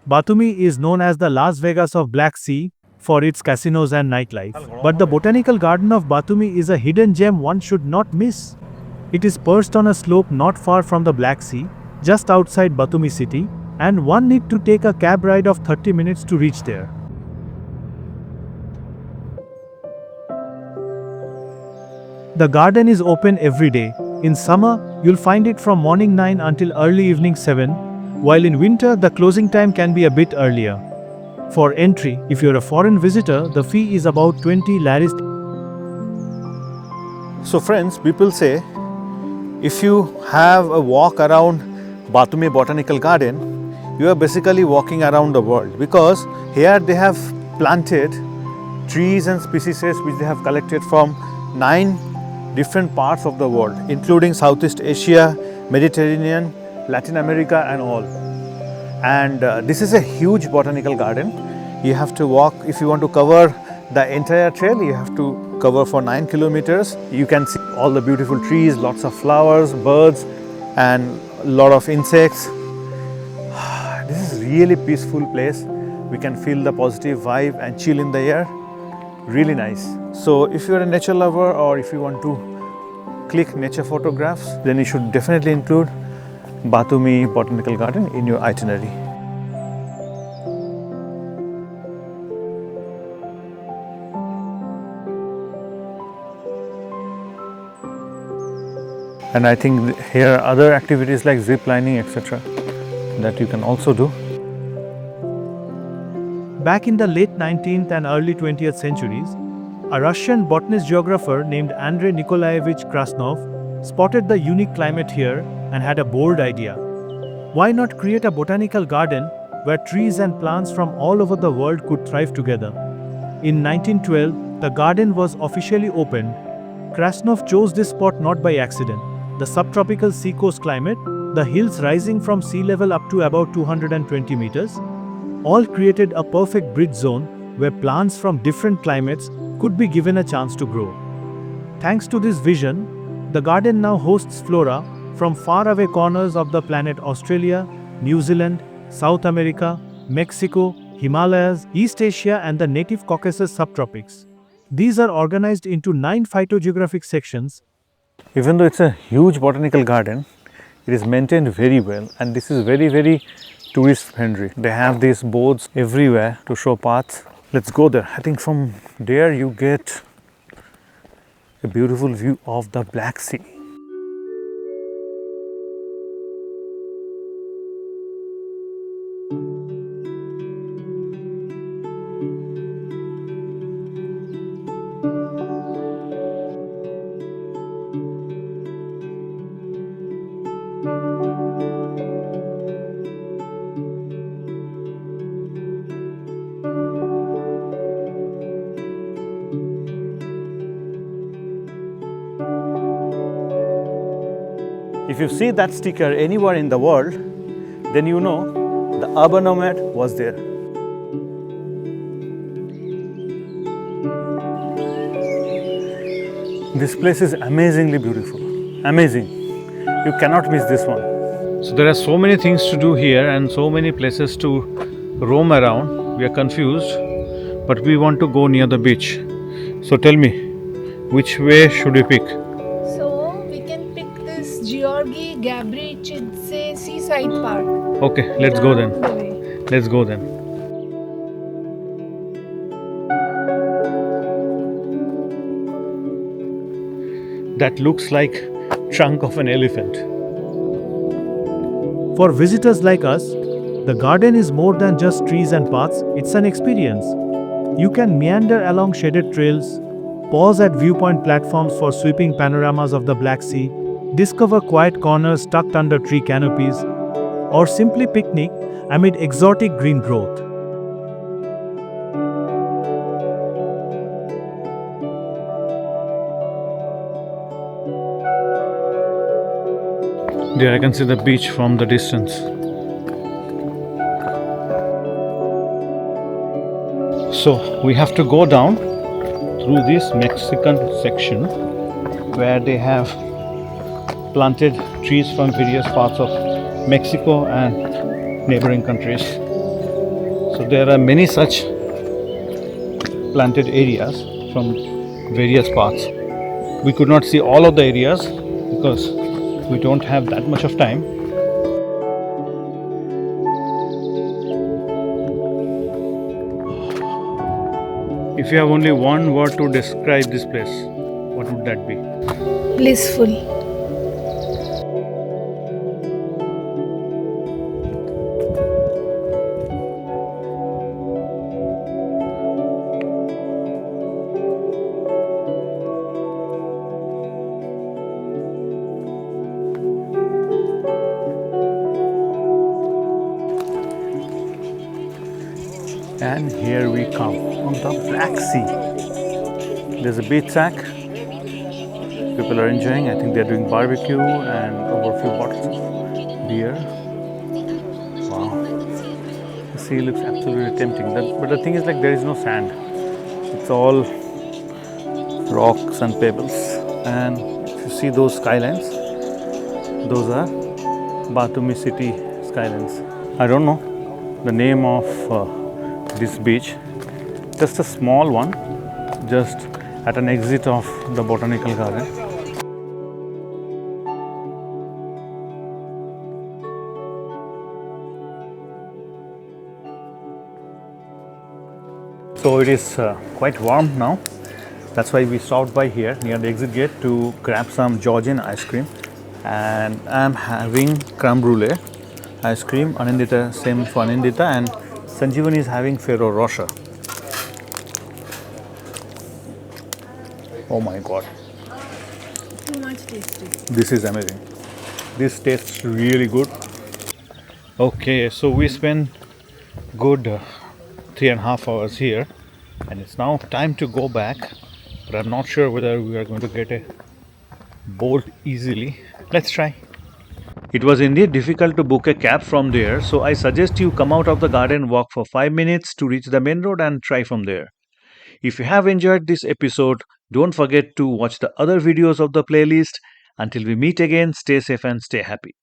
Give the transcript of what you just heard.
Batumi is known as the Las Vegas of Black Sea for its casinos and nightlife. But the Botanical Garden of Batumi is a hidden gem one should not miss. It is perched on a slope not far from the Black Sea, just outside Batumi city, and one need to take a cab ride of 30 minutes to reach there. The garden is open every day. In summer, you'll find it from morning 9 until early evening 7, while in winter the closing time can be a bit earlier. For entry, if you're a foreign visitor, the fee is about 20 laris. So friends, people say if you have a walk around Batumi Botanical Garden, you are basically walking around the world, because here they have planted trees and species which they have collected from 9 different parts of the world, including Southeast Asia, Mediterranean, Latin America and all. And this is a huge botanical garden. You have to walk, if you want to cover the entire trail, you have to cover for 9 kilometers. You can see all the beautiful trees, lots of flowers, birds and a lot of insects. This is really peaceful place. We can feel the positive vibe and chill in the air. Really nice. So if you're a nature lover, or if you want to click nature photographs, then you should definitely include Batumi Botanical Garden in your itinerary. And I think here are other activities like zip lining, etc., that you can also do. Back in the late 19th and early 20th centuries, a Russian botanist geographer named Andrei Nikolaevich Krasnov spotted the unique climate here and had a bold idea. Why not create a botanical garden where trees and plants from all over the world could thrive together? In 1912, the garden was officially opened. Krasnov chose this spot not by accident. The subtropical seacoast climate, the hills rising from sea level up to about 220 meters, all created a perfect bridge zone where plants from different climates could be given a chance to grow. Thanks to this vision, the garden now hosts flora from faraway corners of the planet: Australia, New Zealand, South America, Mexico, Himalayas, East Asia and the native Caucasus subtropics. These are organized into 9 phytogeographic sections. Even though it's a huge botanical garden, it is maintained very well, and this is very tourist friendly. They have these boards everywhere to show paths. Let's go there. I think from there you get a beautiful view of the Black Sea. If you see that sticker anywhere in the world, then you know the urban nomad was there. This place is amazingly beautiful. Amazing. You cannot miss this one. So there are so many things to do here and so many places to roam around. We are confused, but we want to go near the beach. So tell me, which way should we pick? Georgi Gabrichidze Seaside Park. Okay, let's go then. Let's go then. That looks like trunk of an elephant. For visitors like us, the garden is more than just trees and paths, it's an experience. You can meander along shaded trails, pause at viewpoint platforms for sweeping panoramas of the Black Sea, discover quiet corners tucked under tree canopies, or simply picnic amid exotic green growth. There I can see the beach from the distance. So we have to go down through this Mexican section where they have planted trees from various parts of Mexico and neighboring countries. So there are many such planted areas from various parts. We could not see all of the areas because we don't have that much of time. If you have only one word to describe this place, what would that be? Blissful. And here we come on the Black Sea. There's a beach track. People are enjoying. I think they're doing barbecue and over a few bottles of beer. Wow. The sea looks absolutely tempting. But the thing is, like, there is no sand. It's all rocks and pebbles. And if you see those skylines, those are Batumi city skylines. I don't know the name of this beach. Just a small one, just at an exit of the botanical garden. So it is quite warm now. That's why we stopped by here near the exit gate to grab some Georgian ice cream. And I'm having creme brulee ice cream. Anindita, same for Anindita, and Sanjeevan is having Ferrero Rocher. Oh my god. Too much tasty. This is amazing. This tastes really good. Okay, so we spent good 3.5 hours here, and it's now time to go back. But I'm not sure whether we are going to get a boat easily. Let's try. It was indeed difficult to book a cab from there, so I suggest you come out of the garden, walk for 5 minutes to reach the main road, and try from there. If you have enjoyed this episode, don't forget to watch the other videos of the playlist. Until we meet again, stay safe and stay happy.